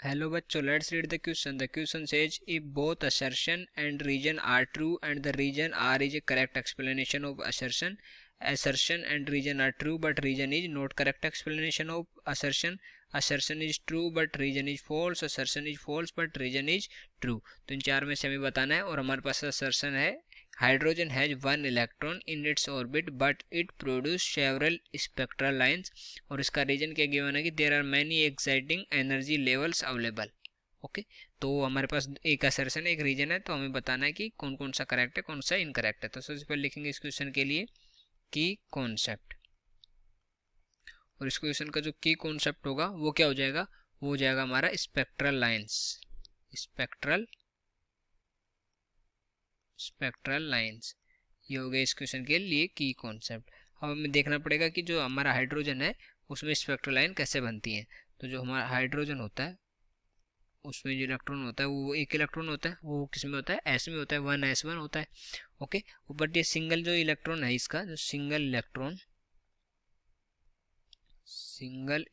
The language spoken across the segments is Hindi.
Hello bachcho, let's read the question. The question says if both assertion and region are true and the region R is a correct explanation of assertion. Assertion and region are true but region is not correct explanation of assertion. Assertion is true but region is false. Assertion is false but region is true. तो इन चार में से हमें बताना है और हमारे पास assertion है hydrogen has one electron in its orbit but it produce several spectral lines और इसका रीजन क्या गिवन है कि there are many exciting energy levels available. Okay, तो हमारे पास एक असर्शन एक रीजन है, तो हमें बताना है कि कौन कौन सा करेक्ट है कौन सा इनकरेक्ट है। तो सबसे पहले लिखेंगे इस क्वेश्चन के लिए की कॉन्सेप्ट, और इस क्वेश्चन का जो की कॉन्सेप्ट होगा वो क्या हो जाएगा, वो हो जाएगा हमारा स्पेक्ट्रल लाइंस। स्पेक्ट्रल लाइंस ये हो गया इस क्वेश्चन के लिए की कॉन्सेप्ट। अब हमें देखना पड़ेगा कि जो हमारा हाइड्रोजन है उसमें स्पेक्ट्रल लाइन कैसे बनती है। तो जो हमारा हाइड्रोजन होता है उसमें जो इलेक्ट्रॉन होता है वो एक इलेक्ट्रॉन होता है, वो किस में होता है, एस में होता है, 1s1 होता है। ओके, बट ये सिंगल जो इलेक्ट्रॉन है इसका जो single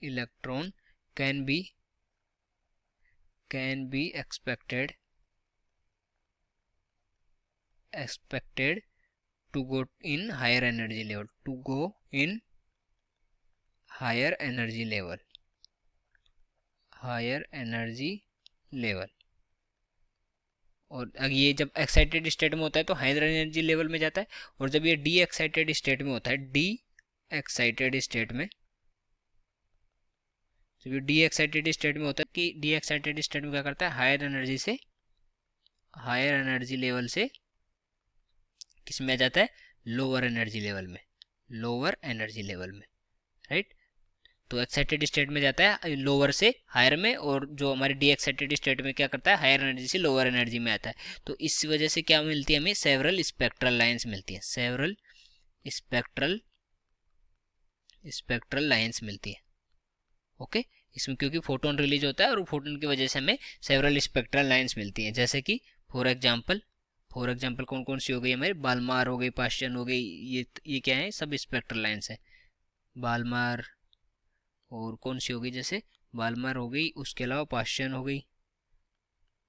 electron can be expected to go in higher energy level, और ये जब एक्साइटेड स्टेट में होता है तो हायर एनर्जी लेवल में जाता है, और जब ये डी एक्साइटेड स्टेट में होता है जब ये डी एक्साइटेड स्टेट में होता है कि डी एक्साइटेड स्टेट में क्या करता है, हायर एनर्जी लेवल से किस में आ जाता है, लोअर एनर्जी लेवल में, राइट। तो एक्साइटेड स्टेट में जाता है लोअर से हायर में, और जो हमारे डी एक्साइटेड स्टेट में क्या करता है, हायर एनर्जी से लोअर एनर्जी में आता है। तो इस वजह से क्या मिलती है हमें, सेवरल स्पेक्ट्रल लाइंस मिलती है, स्पेक्ट्रल लाइंस मिलती है। ओके, इसमें क्योंकि फोटोन रिलीज होता है और फोटोन की वजह से हमें सेवरल स्पेक्ट्रल लाइंस मिलती है। जैसे कि फॉर एग्जांपल कौन कौन सी हो गई हमारी, बालमार हो गई, पास्चन हो गई, ये क्या है, सब स्पेक्ट्रल लाइंस है। बालमार और कौन सी हो गई, जैसे बालमार हो गई, उसके अलावा पास्चन हो गई,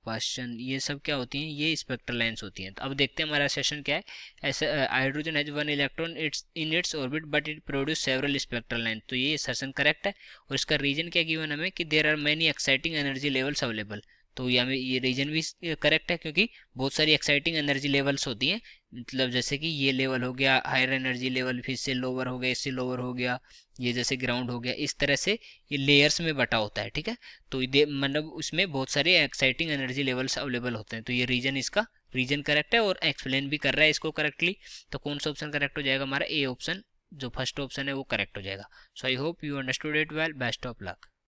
ये सब क्या होती हैं, ये स्पेक्ट्रल लाइंस होती हैं। तो अब देखते हैं हमारा सेशन क्या है। ऐसे hydrogen has one electron in its orbit but it produce several spectral line, तो ये सेशन करेक्ट है। और इसका रीजन क्या गिवन हमें कि there are many exciting energy levels available, तो ये रीजन भी करेक्ट है क्योंकि बहुत सारी एक्साइटिंग एनर्जी लेवल्स होती हैं। मतलब जैसे कि ये लेवल हो गया हायर एनर्जी लेवल, फिर से लोअर हो गया, इससे लोअर हो गया, ये जैसे ग्राउंड हो गया, इस तरह से ये लेयर्स में बटा होता है, ठीक है। तो मतलब उसमें बहुत सारे एक्साइटिंग एनर्जी लेवल्स अवेलेबल होते हैं। तो ये रीजन करेक्ट है और एक्सप्लेन भी कर रहा है इसको करेक्टली। तो कौन सा ऑप्शन करेक्ट हो जाएगा, हमारा ए ऑप्शन, जो फर्स्ट ऑप्शन है वो करेक्ट हो जाएगा। So I hope you understood it well, best of luck.